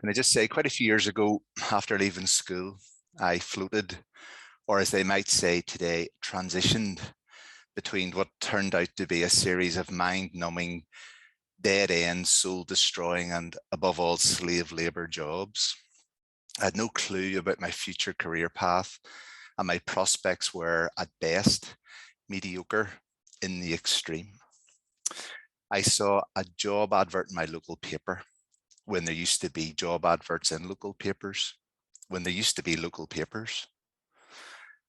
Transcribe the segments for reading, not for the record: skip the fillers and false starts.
Can I just say, quite a few years ago, after leaving school, I floated, or as they might say today, transitioned between what turned out to be a series of mind-numbing, dead-end, soul-destroying, and above all, slave labour jobs. I had no clue about my future career path, and my prospects were, at best, mediocre in the extreme. I saw a job advert in my local paper when there used to be job adverts in local papers, when there used to be local papers.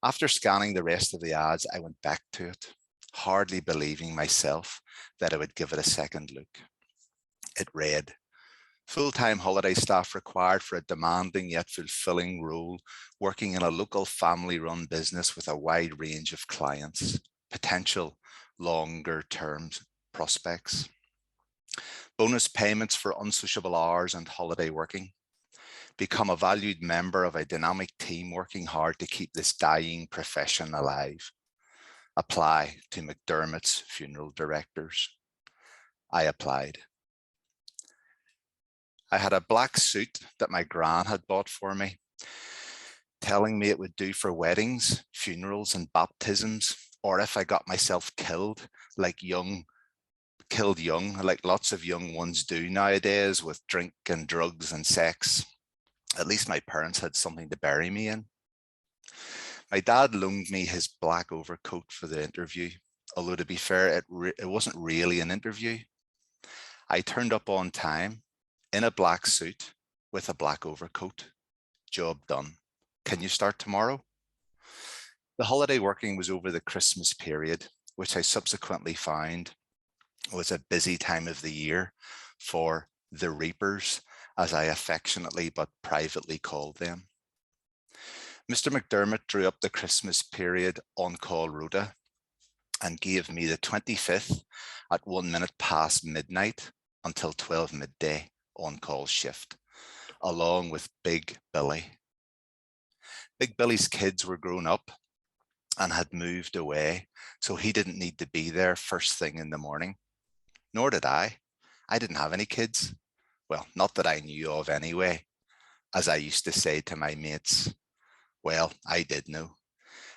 After scanning the rest of the ads, I went back to it, hardly believing myself that I would give it a second look. It read, full-time holiday staff required for a demanding yet fulfilling role, working in a local family-run business with a wide range of clients, potential longer-term prospects. Bonus payments for unsociable hours and holiday working. Become a valued member of a dynamic team working hard to keep this dying profession alive. Apply to McDermott's funeral directors. I applied. I had a black suit that my gran had bought for me, telling me it would do for weddings, funerals, and baptisms, or if I got myself killed young, like lots of young ones do nowadays with drink and drugs and sex. At least my parents had something to bury me in. My dad loaned me his black overcoat for the interview, although to be fair, it wasn't really an interview. I turned up on time in a black suit with a black overcoat. Job done. Can you start tomorrow? The holiday working was over the Christmas period, which I subsequently found was a busy time of the year for the reapers, as I affectionately but privately called them. Mr. McDermott drew up the Christmas period on-call rota and gave me the 25th at 1 minute past midnight until 12 midday on-call shift, along with Big Billy. Big Billy's kids were grown up and had moved away, so he didn't need to be there first thing in the morning. Nor did I. I didn't have any kids. Well, not that I knew of anyway. As I used to say to my mates, well, I did know.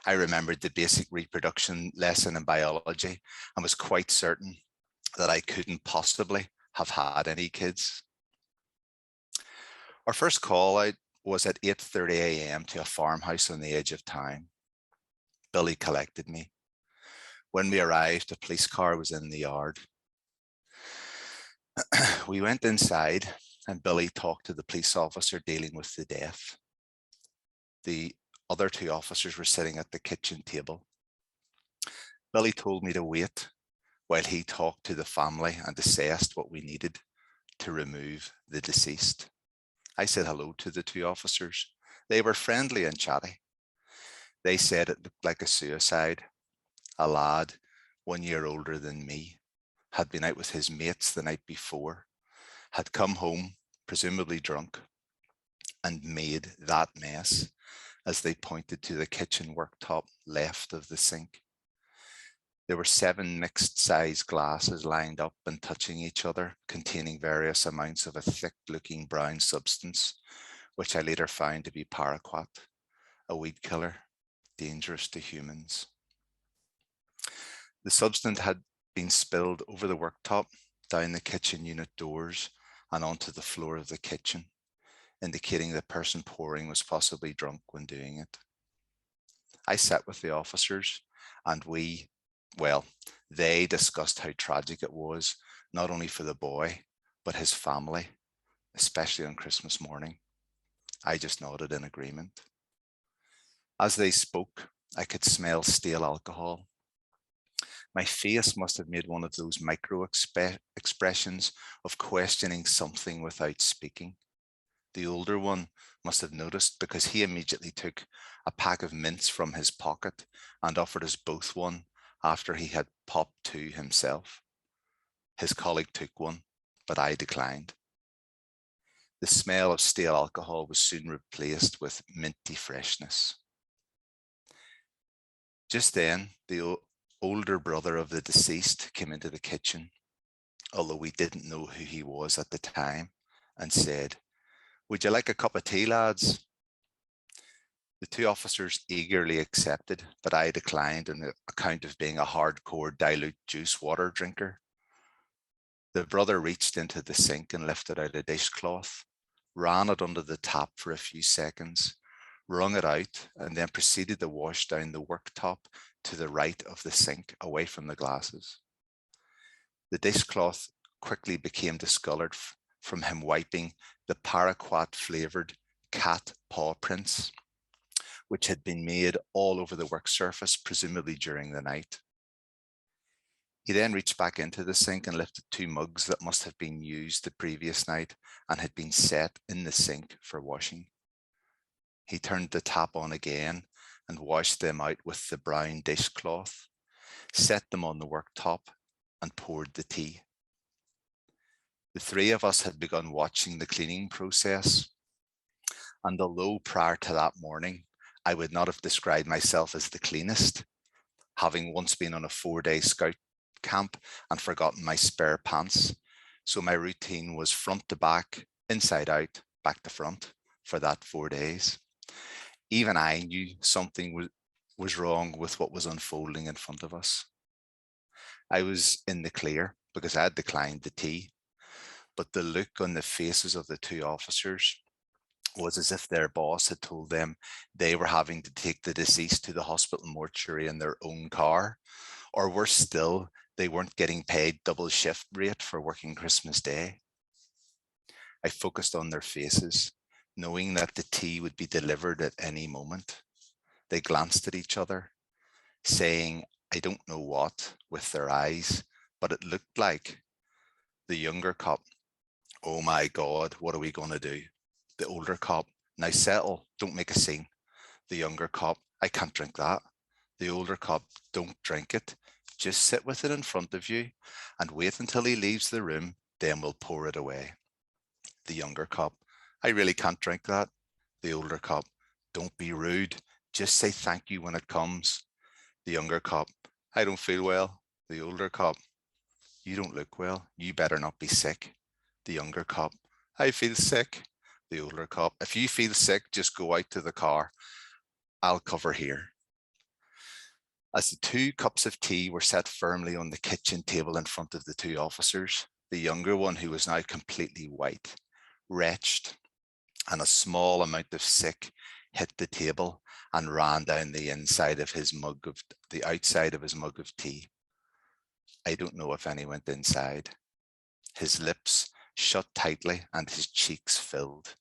I remembered the basic reproduction lesson in biology and was quite certain that I couldn't possibly have had any kids. Our first call out was at 8:30 a.m. to a farmhouse on the edge of town. Billy collected me. When we arrived, a police car was in the yard. We went inside and Billy talked to the police officer dealing with the death. The other two officers were sitting at the kitchen table. Billy told me to wait while he talked to the family and assessed what we needed to remove the deceased. I said hello to the two officers. They were friendly and chatty. They said it looked like a suicide. A lad 1 year older than me had been out with his mates the night before, had come home, presumably drunk, and made that mess, as they pointed to the kitchen worktop left of the sink. There were 7 mixed-size glasses lined up and touching each other, containing various amounts of a thick-looking brown substance, which I later found to be paraquat, a weed killer, dangerous to humans. The substance had been spilled over the worktop, down the kitchen unit doors, and onto the floor of the kitchen, indicating the person pouring was possibly drunk when doing it. I sat with the officers and they discussed how tragic it was, not only for the boy, but his family, especially on Christmas morning. I just nodded in agreement. As they spoke, I could smell stale alcohol. My face must have made one of those micro expressions of questioning something without speaking. The older one must have noticed because he immediately took a pack of mints from his pocket and offered us both one after he had popped 2 himself. His colleague took one, but I declined. The smell of stale alcohol was soon replaced with minty freshness. Just then, the older brother of the deceased came into the kitchen, although we didn't know who he was at the time, and said, "Would you like a cup of tea, lads?" The two officers eagerly accepted, but I declined on account of being a hardcore dilute juice water drinker. The brother reached into the sink and lifted out a dishcloth, ran it under the tap for a few seconds, wrung it out, and then proceeded to wash down the worktop to the right of the sink, away from the glasses. The dishcloth quickly became discoloured from him wiping the paraquat-flavoured cat paw prints, which had been made all over the work surface, presumably during the night. He then reached back into the sink and lifted two mugs that must have been used the previous night and had been set in the sink for washing. He turned the tap on again and washed them out with the brown dishcloth, set them on the worktop, and poured the tea. The three of us had begun watching the cleaning process, and although prior to that morning, I would not have described myself as the cleanest, having once been on a 4-day scout camp and forgotten my spare pants. So my routine was front to back, inside out, back to front for that 4 days. Even I knew something was wrong with what was unfolding in front of us. I was in the clear because I had declined the tea, but the look on the faces of the two officers was as if their boss had told them they were having to take the deceased to the hospital mortuary in their own car, or worse still, they weren't getting paid double shift rate for working Christmas Day. I focused on their faces, knowing that the tea would be delivered at any moment. They glanced at each other, saying, "I don't know what," with their eyes, but it looked like. The younger cop, "Oh my God, what are we going to do?" The older cop, "Now settle, don't make a scene." The younger cop, "I can't drink that." The older cop, "Don't drink it. Just sit with it in front of you and wait until he leaves the room, then we'll pour it away." The younger cop, "I really can't drink that." The older cop, "Don't be rude. Just say thank you when it comes." The younger cop, "I don't feel well." The older cop, "You don't look well. You better not be sick." The younger cop, "I feel sick." The older cop, "If you feel sick, just go out to the car. I'll cover here." As the 2 cups of tea were set firmly on the kitchen table in front of the two officers, the younger one, who was now completely white, retched, and a small amount of sick hit the table and ran down the outside of his mug of tea. I don't know if any went inside. His lips shut tightly and his cheeks filled.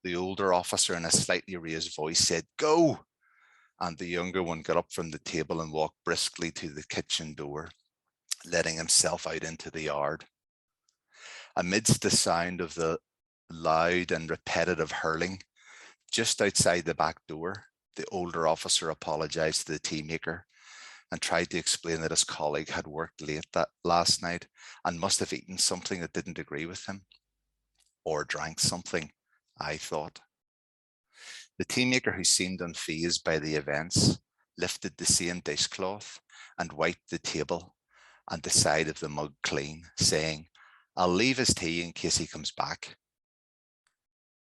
The older officer, in a slightly raised voice, said, "Go!" And the younger one got up from the table and walked briskly to the kitchen door, letting himself out into the yard. Amidst the sound of the loud and repetitive hurling, just outside the back door, the older officer apologized to the tea maker and tried to explain that his colleague had worked late that last night and must have eaten something that didn't agree with him, or drank something, I thought. The tea maker, who seemed unfazed by the events, lifted the same dishcloth and wiped the table and the side of the mug clean, saying, "I'll leave his tea in case he comes back."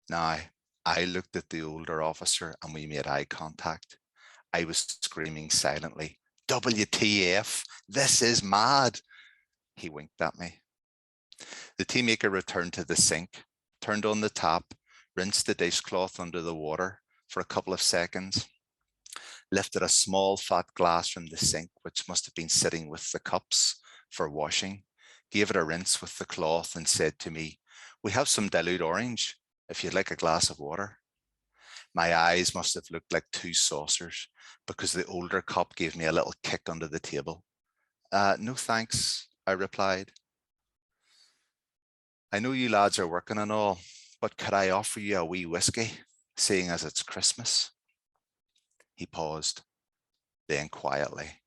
Now, I looked at the older officer and we made eye contact. I was screaming silently, "WTF, this is mad." He winked at me. The tea maker returned to the sink, turned on the tap, rinsed the dishcloth under the water for a couple of seconds, lifted a small fat glass from the sink, which must have been sitting with the cups for washing, gave it a rinse with the cloth and said to me, "We have some dilute orange, if you'd like a glass of water." My eyes must have looked like 2 saucers because the older cop gave me a little kick under the table. "No thanks," I replied. "I know you lads are working and all, but could I offer you a wee whiskey, seeing as it's Christmas?" He paused, then quietly,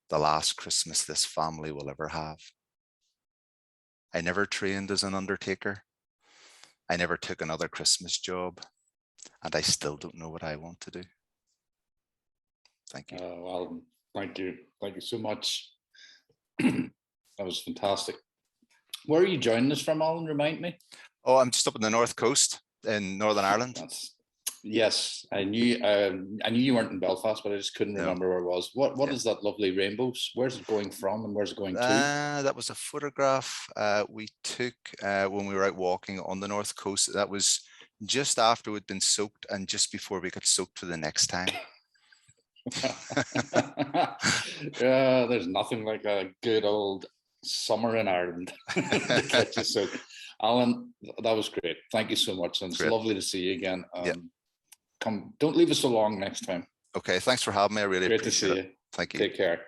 "The last Christmas this family will ever have. I never trained as an undertaker. I never took another Christmas job, and I still don't know what I want to do." Thank you. Well, thank you. Thank you so much. That was fantastic. Where are you joining us from, Alan? Remind me. Oh, I'm just up on the north coast in Northern Ireland. Yes, I knew you weren't in Belfast, but I just couldn't remember where it was. What is that lovely rainbows? Where's it going from and where's it going to? That was a photograph we took when we were out walking on the north coast. That was just after we'd been soaked and just before we got soaked for the next time. Yeah, there's nothing like a good old summer in Ireland to get you soaked. Alan, that was great. Thank you so much. And it's lovely to see you again. Don't leave us so long next time. Okay, thanks for having me. I really appreciate it. Great to see you. Thank you. Take care.